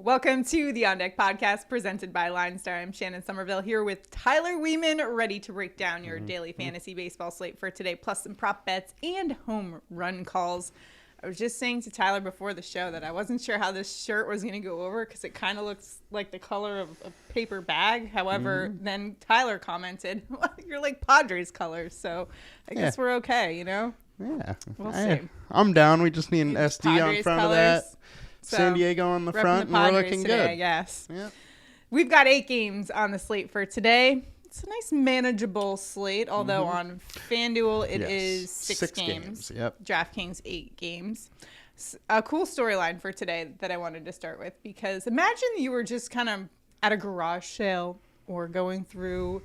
Welcome to the On Deck podcast presented by LineStar. I'm Shannon Sommerville here with Tyler Wiemann, ready to break down your daily fantasy baseball slate for today, plus some prop bets and home run calls. I was just saying to Tyler before the show that I wasn't sure how this shirt was going to go over because it kind of looks like the color of a paper bag. However, then Tyler commented, well, you're like Padres colors, so I guess we're okay, you know? Yeah. We'll see. I'm down. We just need an SD Padres on front colors. of that. So, San Diego on the front, the and we're looking today, good. I guess. Yeah. We've got 8 games on the slate for today. It's a nice manageable slate, although on FanDuel it is 6 games. Yep. DraftKings 8 games. A cool storyline for today that I wanted to start with, because imagine you were just kind of at a garage sale or going through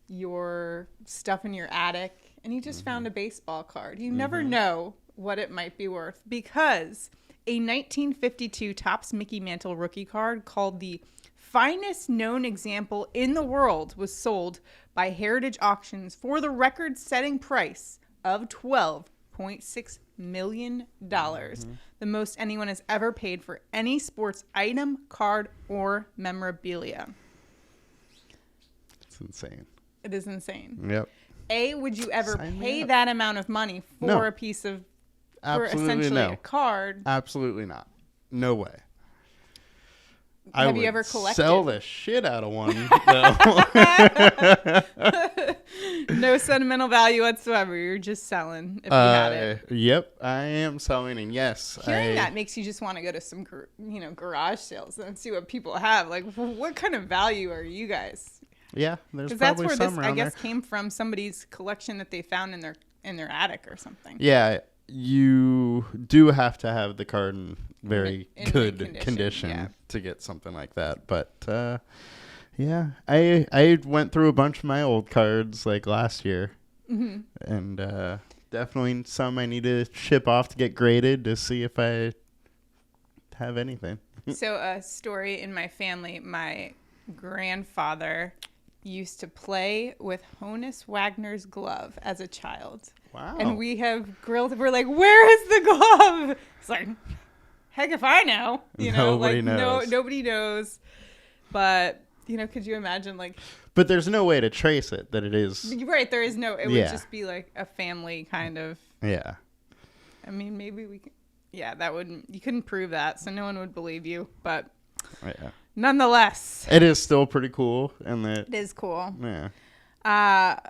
your stuff in your attic and you just found a baseball card. You never know what it might be worth, because a 1952 Topps Mickey Mantle rookie card called the finest known example in the world was sold by Heritage Auctions for the record-setting price of $12.6 million. The most anyone has ever paid for any sports item, card, or memorabilia. It's insane. It is insane. Yep. Would you ever Sign me pay up. that amount of money for No. a piece of, for Absolutely essentially no. a card? Absolutely not. No way. Have you ever collected? Sell the shit out of one. No. No sentimental value whatsoever. You're just selling if you had it. Yep, I am selling, and yes, Hearing that makes you just want to go to some, garage sales and see what people have. Like, what kind of value are you guys? Yeah, there's Because that's probably where some this, around I guess, there. came from. Somebody's collection that they found in their attic or something. Yeah, you do have to have the card in very in good condition, condition yeah. to get something like that. But yeah, I went through a bunch of my old cards like last year, and definitely some I need to ship off to get graded to see if I have anything. So a story in my family, my grandfather used to play with Honus Wagner's glove as a child. Wow. And we have grilled. We're like, where is the glove? It's like, heck if I know. Nobody knows. Nobody knows. But, could you imagine, like... But there's no way to trace it that it is. Right, there is no... It would Yeah. just be like a family kind of... Yeah. I mean, maybe we can... Yeah, that wouldn't... You couldn't prove that, so no one would believe you. But Yeah. nonetheless... It is still pretty cool. And that. It is cool. Yeah.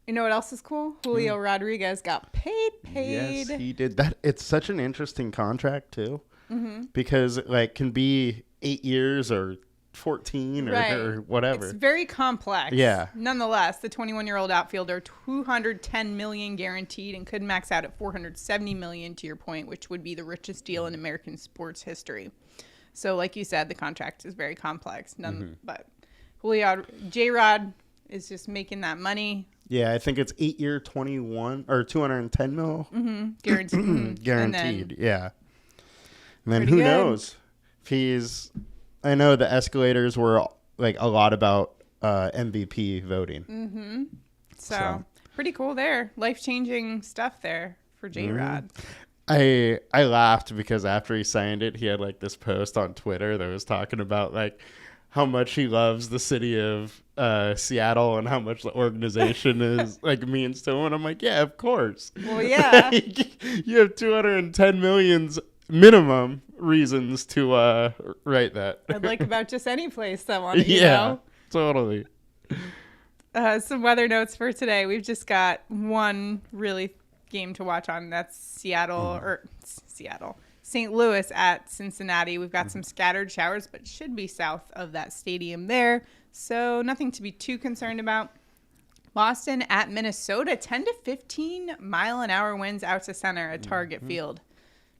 You know what else is cool? Julio Rodriguez got paid. Yes, he did that. It's such an interesting contract too, because it can be 8 years or 14 or whatever. It's very complex. Yeah. Nonetheless, the 21-year-old outfielder, $210 million guaranteed, and could max out at $470 million, to your point, which would be the richest deal in American sports history. So, like you said, the contract is very complex. But Julio J-Rod is just making that money. Yeah, I think it's 8 year 21 or 210 mil Guaranteed. guaranteed. Yeah. And then Pretty who good. knows if he's, I know the escalators were like a lot about MVP voting. So, pretty cool there. Life-changing stuff there for J-Rod. I laughed because after he signed it, he had like this post on Twitter that was talking about like how much he loves the city of Seattle and how much the organization is means to him. And I'm like, yeah, of course. Well, yeah. You have 210 millions minimum reasons to write that. I'd like about just any place that want to, Yeah, totally. Some weather notes for today. We've just got one really game to watch on. That's St. Louis at Cincinnati. We've got some scattered showers, but should be south of that stadium there. So nothing to be too concerned about. Boston at Minnesota, 10 to 15 mile an hour winds out to center at Target Field.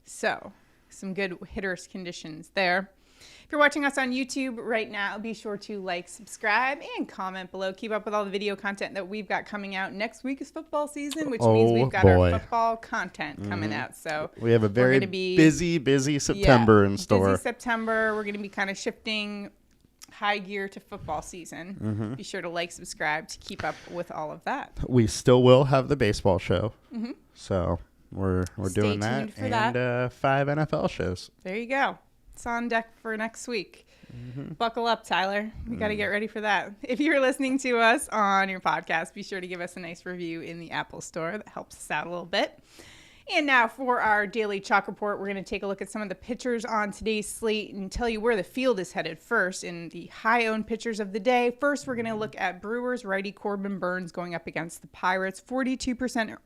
So some good hitters conditions there. If you're watching us on YouTube right now, be sure to like, subscribe, and comment below. Keep up with all the video content that we've got coming out. Next week is football season, which means we've got our football content coming out. So we have a very busy September in store. Busy September. We're going to be kind of shifting high gear to football season. Be sure to like, subscribe to keep up with all of that. We still will have the baseball show. So we're doing that. tuned for and that. 5 NFL shows. There you go. it's on deck for next week. Buckle up, Tyler. We got to get ready for that. If you're listening to us on your podcast, be sure to give us a nice review in the Apple Store. That helps us out a little bit. And now for our daily chalk report, we're going to take a look at some of the pitchers on today's slate and tell you where the field is headed first in the high-owned pitchers of the day. First, we're going to look at Brewers righty Corbin Burnes going up against the Pirates. 42%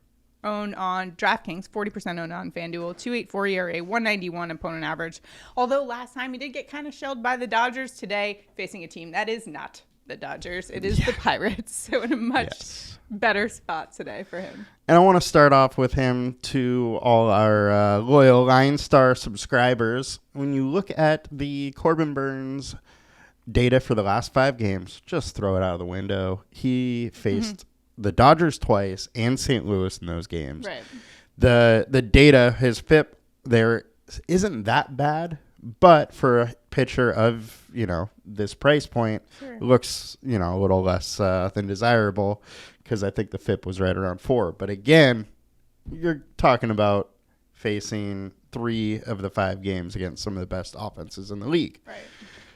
owned on DraftKings, 40% owned on FanDuel, 2.84 ERA, 191 opponent average. Although last time he did get kind of shelled by the Dodgers, today facing a team that is not the Dodgers. It is the Pirates. So in a much better spot today for him. And I want to start off with him to all our loyal LineStar subscribers. When you look at the Corbin Burnes data for the last 5 games, just throw it out of the window. He faced the Dodgers twice and St. Louis in those games. Right. The data, his FIP there isn't that bad, but for a pitcher of, this price point, looks, a little less than desirable, because I think the FIP was right around 4. But again, you're talking about facing 3 of the 5 games against some of the best offenses in the league. Right.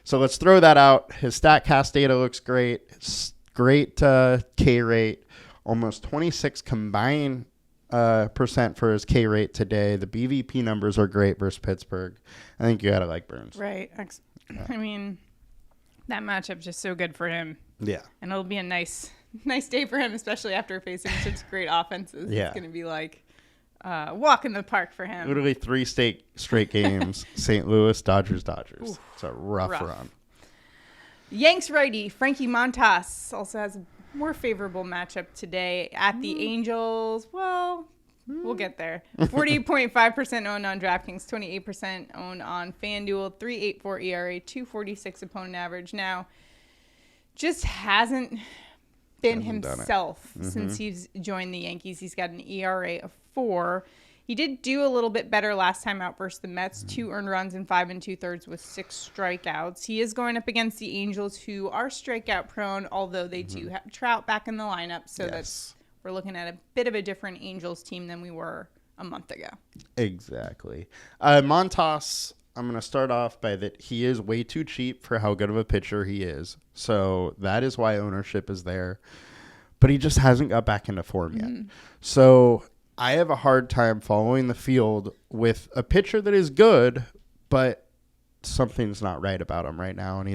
So let's throw that out. His StatCast data looks great. It's great K rate. Almost 26 combined percent for his K rate today. The BVP numbers are great versus Pittsburgh. I think you got to like Burnes. Right. I mean, that matchup's just so good for him. Yeah. And it'll be a nice day for him, especially after facing such great offenses. Yeah. It's going to be like walk in the park for him. Literally 3 straight games. St. Louis, Dodgers. Oof, it's a rough run. Yanks righty Frankie Montas also has a more favorable matchup today at the Angels. Well, we'll get there. 48.5% owned on DraftKings, 28% owned on FanDuel, 3.84 ERA, 2.46 opponent average. Now, just hasn't been himself since he's joined the Yankees. He's got an ERA of 4. He did do a little bit better last time out versus the Mets. 2 earned runs in 5 2/3 with 6 strikeouts. He is going up against the Angels, who are strikeout prone, although they do have Trout back in the lineup. So we're looking at a bit of a different Angels team than we were a month ago. Exactly. Montas, I'm going to start off by that he is way too cheap for how good of a pitcher he is. So that is why ownership is there. But he just hasn't got back into form yet. So I have a hard time following the field with a pitcher that is good, but something's not right about him right now. And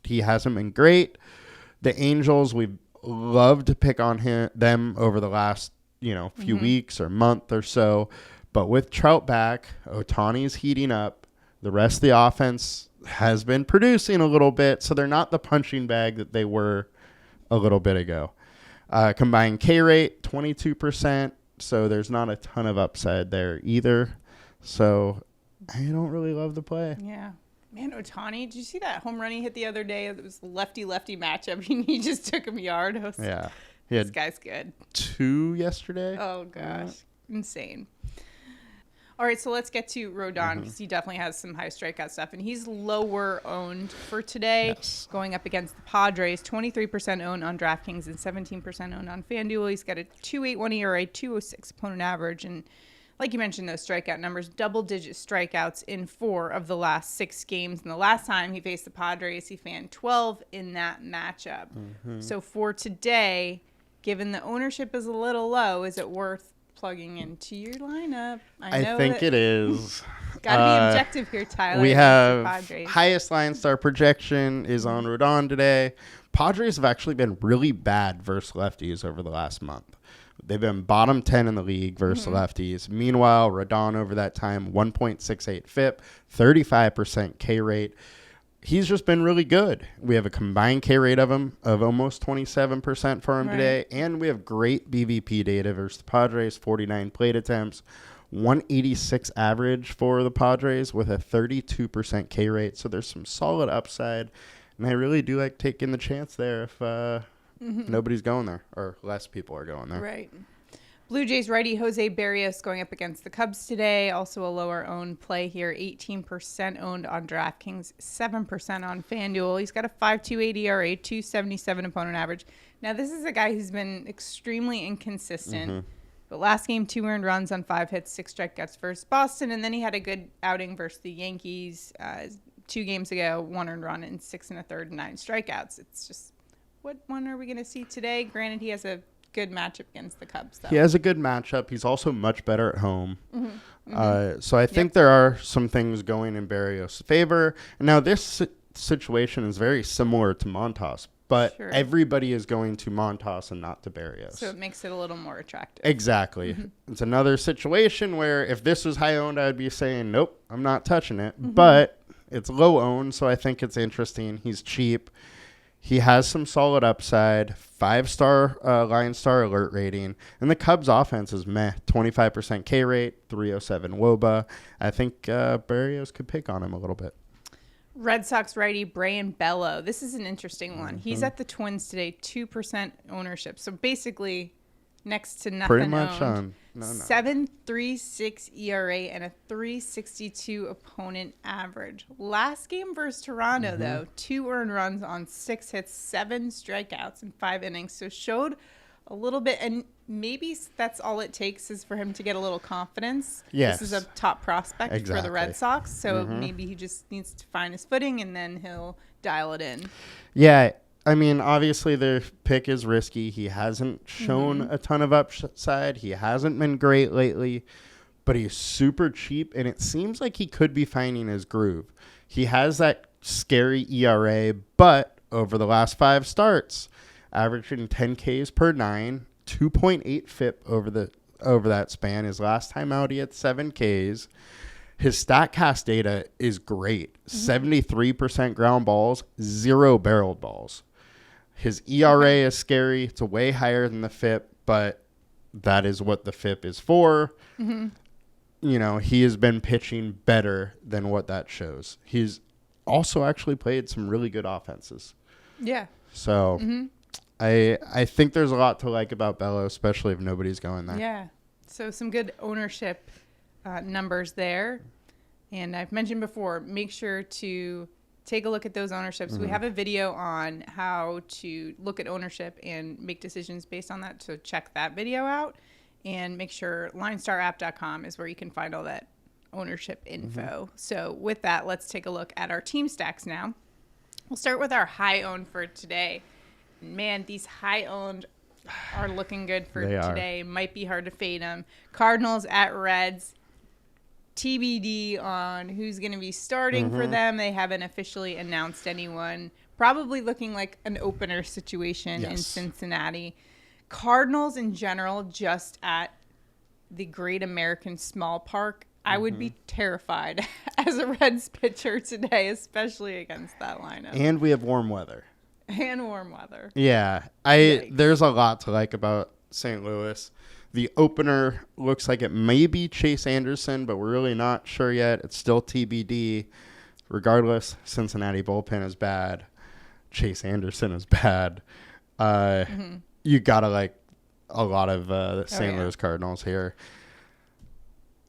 he hasn't been great. The Angels, we've loved to pick on them over the last, few weeks or month or so. But with Trout back, Ohtani's heating up. The rest of the offense has been producing a little bit, so they're not the punching bag that they were a little bit ago. Combined K rate, 22%. So there's not a ton of upside there either. So I don't really love the play. Yeah. Man, Ohtani, did you see that home run he hit the other day? It was lefty-lefty matchup, and he just took him yard. Yeah. This guy's good. 2 yesterday. Oh, gosh. Insane. All right, so let's get to Rodon, because he definitely has some high strikeout stuff, and he's lower owned for today, going up against the Padres. 23% owned on DraftKings and 17% owned on FanDuel. He's got a 2.81 ERA, 2.06 opponent average, and like you mentioned, those strikeout numbers, double-digit strikeouts in 4 of the last 6 games. And the last time he faced the Padres, he fanned 12 in that matchup. So for today, given the ownership is a little low, is it worth plugging into your lineup? I think it is. Got to be objective here, Tyler. We have highest LineStar projection is on Rodon today. Padres have actually been really bad versus lefties over the last month. They've been bottom 10 in the league versus lefties. Meanwhile, Rodon over that time, 1.68 FIP, 35% K rate. He's just been really good. We have a combined K rate of him of almost 27% for him today. And we have great BVP data versus the Padres, 49 plate attempts, 186 average for the Padres with a 32% K rate. So there's some solid upside. And I really do like taking the chance there if nobody's going there or less people are going there. Right. Blue Jays righty Jose Barrios going up against the Cubs today. Also a lower owned play here. 18% owned on DraftKings, 7% on FanDuel. He's got a 5.28 ERA, 2.77 opponent average. Now, this is a guy who's been extremely inconsistent. But last game, 2 earned runs on 5 hits, 6 strikeouts versus Boston. And then he had a good outing versus the Yankees. 2 games ago, 1 earned run and 6 1/3, 9 strikeouts. It's just, what one are we going to see today? Granted, he has a good matchup against the Cubs, though. He has a good matchup. He's also much better at home. So I think there are some things going in Berrios' favor. And now this situation is very similar to Montas, but everybody is going to Montas and not to Berrios. So it makes it a little more attractive. Exactly. It's another situation where if this was high owned, I'd be saying, nope, I'm not touching it. But it's low owned, so I think it's interesting. He's cheap. He has some solid upside, 5-star LineStar alert rating, and the Cubs offense is meh, 25% K rate, 307 WOBA. I think Berrios could pick on him a little bit. Red Sox righty Brayan Bello. This is an interesting one. He's at the Twins today, 2% ownership. So basically next to nothing. Pretty much owned. on. 7.36 ERA and a 3.62 opponent average. Last game versus Toronto, though, 2 earned runs on 6 hits, 7 strikeouts in 5 innings. So showed a little bit, and maybe that's all it takes is for him to get a little confidence. Yes. This is a top prospect for the Red Sox, so maybe he just needs to find his footing, and then he'll dial it in. Yeah. I mean, obviously their pick is risky. He hasn't shown a ton of upside. He hasn't been great lately, but he's super cheap, and it seems like he could be finding his groove. He has that scary ERA, but over the last 5 starts, averaging 10 Ks per 9, 2.8 FIP over that span. His last time out, he had 7 Ks. His StatCast data is great. 73% ground balls, 0 barreled balls. His ERA is scary. It's way higher than the FIP, but that is what the FIP is for. You know, he has been pitching better than what that shows. He's also actually played some really good offenses. Yeah. So I think there's a lot to like about Bello, especially if nobody's going there. Yeah. So some good ownership numbers there. And I've mentioned before, make sure to take a look at those ownerships. We have a video on how to look at ownership and make decisions based on that. So check that video out and make sure LineStarApp.com is where you can find all that ownership info. So with that, let's take a look at our team stacks now. We'll start with our high owned for today. Man, these high owned are looking good for today. Might be hard to fade them. Cardinals at Reds. TBD on who's going to be starting for them. They haven't officially announced anyone. Probably looking like an opener situation in Cincinnati. Cardinals in general, just at the Great American Small Park. I would be terrified as a Reds pitcher today, especially against that lineup. And we have warm weather. Yeah. There's a lot to like about St. Louis. The opener looks like it may be Chase Anderson, but we're really not sure yet. It's still TBD. Regardless, Cincinnati bullpen is bad. Chase Anderson is bad. You got to like a lot of the St. Louis Cardinals here.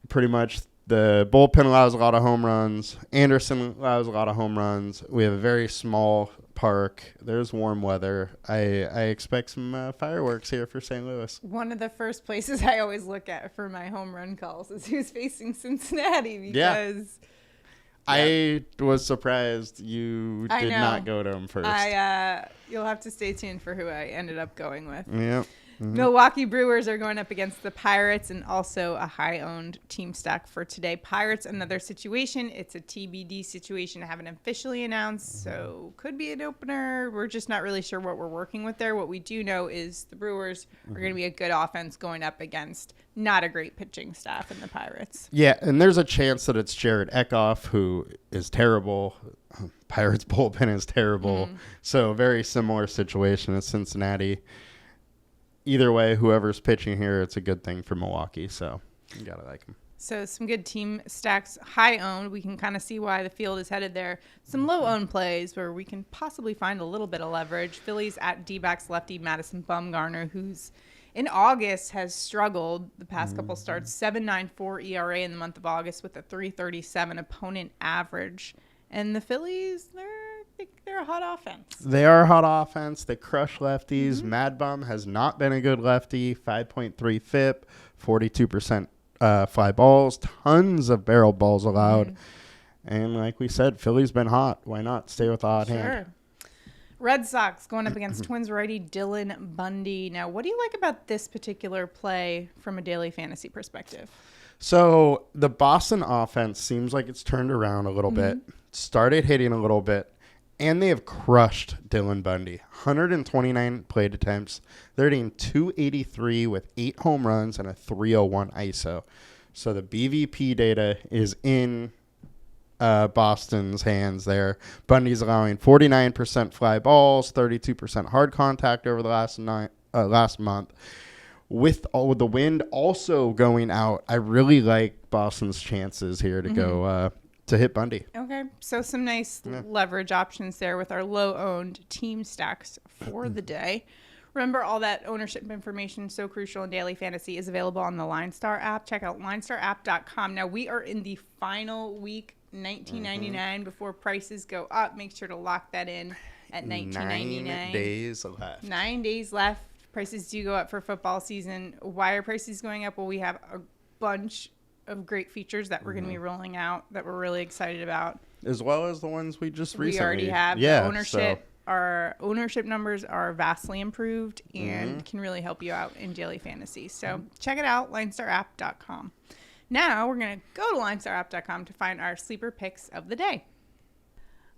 Pretty much the bullpen allows a lot of home runs. Anderson allows a lot of home runs. We have a very small park. There's warm weather. I expect some fireworks here for St. Louis. One of the first places I always look at for my home run calls is who's facing Cincinnati because I was surprised you did not go to him first. You'll have to stay tuned for who I ended up going with. Yep. Milwaukee Brewers are going up against the Pirates, and also a high-owned team stack for today. Pirates, another situation. It's a TBD situation. I haven't officially announced, so could be an opener. We're just not really sure what we're working with there. What we do know is the Brewers are going to be a good offense going up against not a great pitching staff in the Pirates. Yeah, and there's a chance that it's Jared Eckhoff, who is terrible. Pirates bullpen is terrible. So very similar situation as Cincinnati. Either way, whoever's pitching here, it's a good thing for Milwaukee. So you got to like them. So some good team stacks, high owned. We can kind of see why the field is headed there. Some low owned plays where we can possibly find a little bit of leverage. Phillies at D-backs lefty Madison Bumgarner, who's in August has struggled the past couple starts. 7.94 ERA in the month of August with a 3.37 opponent average. And the Phillies, they're a hot offense. They are a hot offense. They crush lefties. Mad Bum has not been a good lefty. 5.3 FIP, 42% fly balls, tons of barrel balls allowed. And like we said, Philly's been hot. Why not stay with the hot hand? Red Sox going up against Twins righty Dylan Bundy. Now, what do you like about this particular play from a daily fantasy perspective? So the Boston offense seems like it's turned around a little bit, started hitting a little bit, and they have crushed Dylan Bundy. 129 plate attempts. They're hitting 283 with 8 home runs and a 301 ISO. So the BVP data is in Boston's hands there. Bundy's allowing 49% fly balls, 32% hard contact over the last month. With the wind also going out, I really like Boston's chances here to go to hit Bundy. Okay, so some nice leverage options there with our low-owned team stacks for the day. Remember, all that ownership information, so crucial in daily fantasy, is available on the LineStar app. Check out linestarapp.com. Now, we are in the final week, $19.99 before prices go up. Make sure to lock that in at $19.99. 9 days left. 9 days left. Prices do go up for football season. Why are prices going up? Well, we have a bunch of great features that we're going to be rolling out that we're really excited about. As well as the ones we just recently. We already have. Yeah, ownership. Our ownership numbers are vastly improved and can really help you out in daily fantasy. So check it out, linestarapp.com. Now we're going to go to linestarapp.com to find our sleeper picks of the day.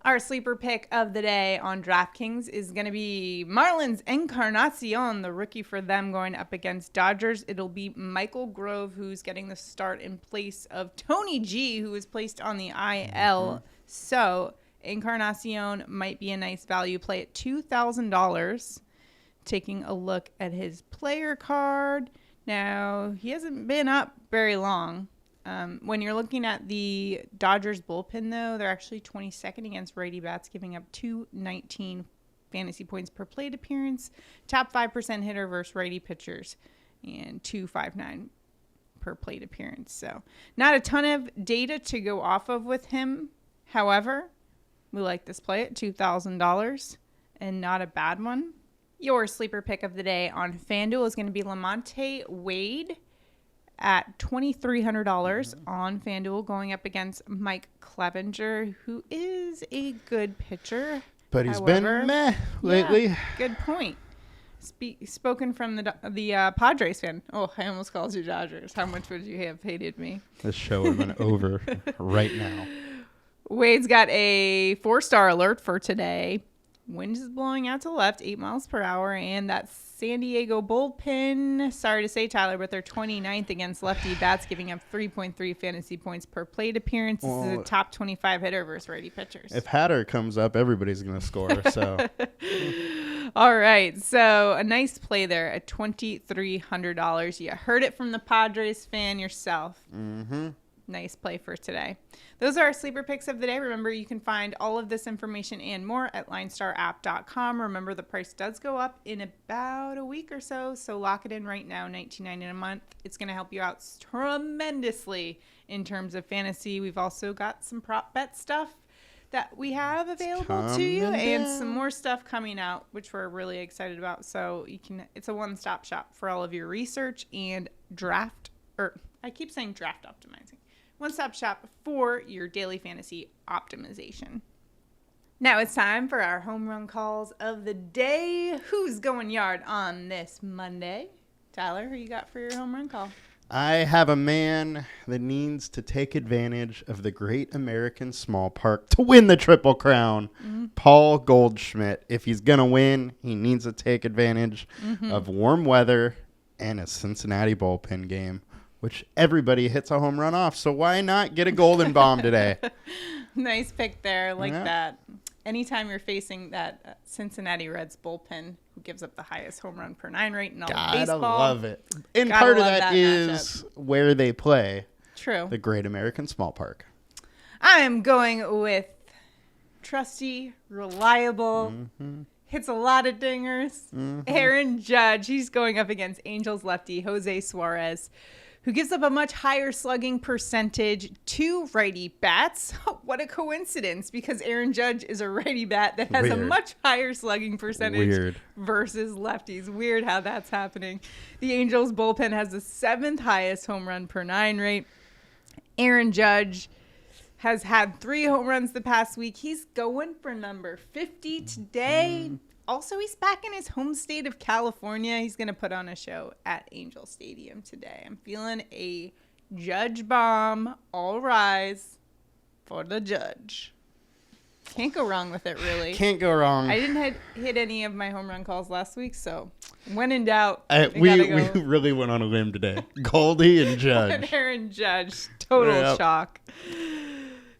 Our sleeper pick of the day on DraftKings is going to be Marlins Encarnacion, the rookie for them, going up against Dodgers. It'll be Michael Grove, who's getting the start in place of Tony G, who was placed on the IL. So Encarnacion might be a nice value play at $2,000. Taking a look at his player card. Now, he hasn't been up very long. When you're looking at the Dodgers bullpen, though, they're actually 22nd against righty bats, giving up 219 fantasy points per plate appearance. Top 5% hitter versus righty pitchers, and 259 per plate appearance. So not a ton of data to go off of with him. However, we like this play at $2,000 and not a bad one. Your sleeper pick of the day on FanDuel is going to be Lamonte Wade at $2,300 on FanDuel, going up against Mike Clevenger, who is a good pitcher. But he's been meh lately. Yeah, good point. Spoken from the Padres fan. Oh, I almost called you Dodgers. How much would you have hated me? This show would have been over right now. Wade's got a 4-star alert for today. Wind is blowing out to the left, 8 miles per hour, and that San Diego bullpen, sorry to say, Tyler, but they're 29th against lefty bats, giving up 3.3 fantasy points per plate appearance. This is a top 25 hitter versus righty pitchers. If Hatter comes up, everybody's going to score. So, all right, so a nice play there at $2,300. You heard it from the Padres fan yourself. Nice play for today. Those are our sleeper picks of the day. Remember, you can find all of this information and more at linestarapp.com. Remember, the price does go up in about a week or so lock it in right now, $19.99 a month. It's going to help you out tremendously in terms of fantasy. We've also got some prop bet stuff that we have available to you and some more stuff coming out, which we're really excited about. So it's a one-stop shop for all of your research and draft optimizing. One-stop shop for your daily fantasy optimization. Now it's time for our home run calls of the day. Who's going yard on this Monday? Tyler, who you got for your home run call? I have a man that needs to take advantage of the Great American Small Park to win the Triple Crown. Paul Goldschmidt. If he's going to win, he needs to take advantage of warm weather and a Cincinnati bullpen game, which everybody hits a home run off. So why not get a golden bomb today? Nice pick there. Like that. Anytime you're facing that Cincinnati Reds bullpen, who gives up the highest home run per 9 rate in all of baseball. Gotta love it. And part of that is where they play. True. The Great American Small Park. I am going with trusty, reliable, hits a lot of dingers. Aaron Judge. He's going up against Angels lefty Jose Suarez, who gives up a much higher slugging percentage to righty bats. What a coincidence, because Aaron Judge is a righty bat that has a much higher slugging percentage versus lefties. Weird how that's happening. The Angels bullpen has the 7th highest home run per 9 rate. Aaron Judge has had 3 home runs the past week. He's going for number 50 today. Also, he's back in his home state of California. He's going to put on a show at Angel Stadium today. I'm feeling a Judge bomb. All rise for the Judge. Can't go wrong with it, really. Can't go wrong. I didn't hit any of my home run calls last week, so when in doubt, we really went on a limb today. Goldie and Judge. Aaron Judge. Total shock.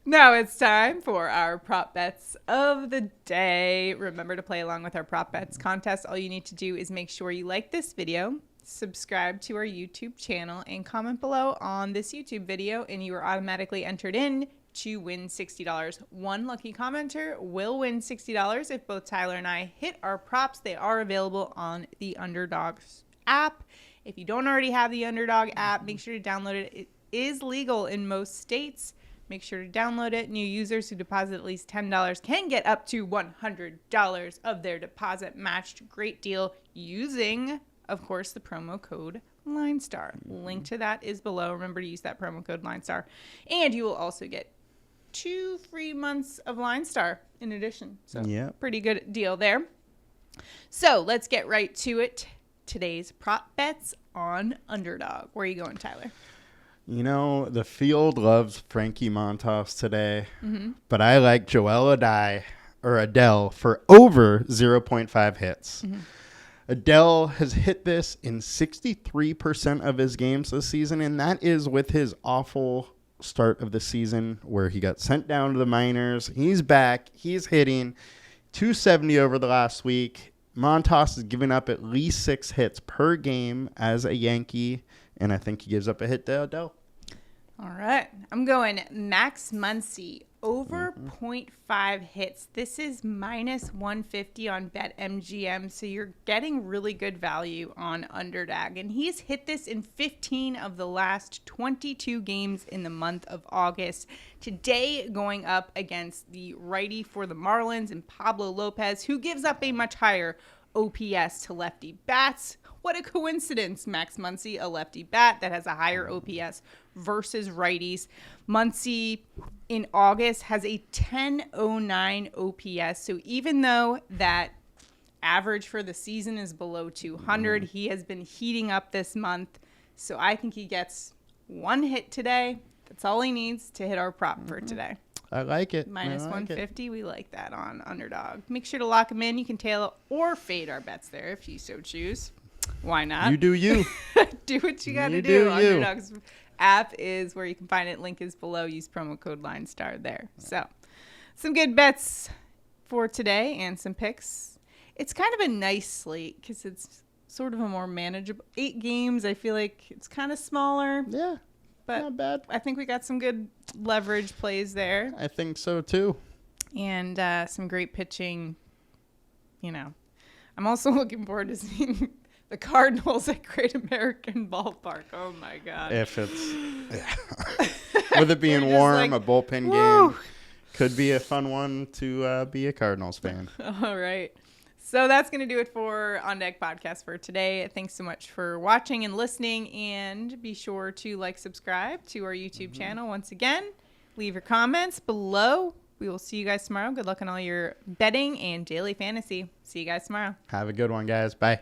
Now it's time for our prop bets of the day. Remember to play along with our prop bets contest. All you need to do is make sure you like this video, subscribe to our YouTube channel, and comment below on this YouTube video, and you are automatically entered in to win $60. One lucky commenter will win $60 if both Tyler and I hit our props. They are available on the Underdog app. If you don't already have the Underdog app, make sure to download it. It is legal in most states. Make sure to download it. New users who deposit at least $10 can get up to $100 of their deposit matched. Great deal using, of course, the promo code LineStar. Link to that is below. Remember to use that promo code LineStar. And you will also get 2 free months of LineStar in addition. So pretty good deal there. So let's get right to it. Today's prop bets on Underdog. Where are you going, Tyler? You know, the field loves Frankie Montas today, but I like Joel Adele for over 0.5 hits. Adele has hit this in 63% of his games this season, and that is with his awful start of the season where he got sent down to the minors. He's back. He's hitting 270 over the last week. Montas has given up at least 6 hits per game as a Yankee, and I think he gives up a hit to Adele. All right. I'm going Max Muncy over 0.5 hits. This is minus 150 on BetMGM, so you're getting really good value on Underdog. And he's hit this in 15 of the last 22 games in the month of August. Today, going up against the righty for the Marlins and Pablo Lopez, who gives up a much higher OPS to lefty bats. What a coincidence, Max Muncy, a lefty bat that has a higher OPS versus righties. Muncy in August has a 1009 OPS. So even though that average for the season is below 200, he has been heating up this month. So I think he gets 1 hit today. That's all he needs to hit our prop for today. I like it. Minus 150. We like that on Underdog. Make sure to lock them in. You can tail or fade our bets there if you so choose. Why not? You do you. Do what you got to do. Underdog's app is where you can find it. Link is below. Use promo code LineStar there. So some good bets for today and some picks. It's kind of a nice slate because it's sort of a more manageable 8 games. I feel like it's kind of smaller. Yeah. But not bad. I think we got some good leverage plays there. I think so too. And some great pitching. You know, I'm also looking forward to seeing the Cardinals at Great American Ballpark. Oh, my God. If it's, with it being warm, a bullpen game, could be a fun one to be a Cardinals fan. All right. So that's going to do it for On Deck Podcast for today. Thanks so much for watching and listening. And be sure to subscribe to our YouTube channel. Once again, leave your comments below. We will see you guys tomorrow. Good luck on all your betting and daily fantasy. See you guys tomorrow. Have a good one, guys. Bye.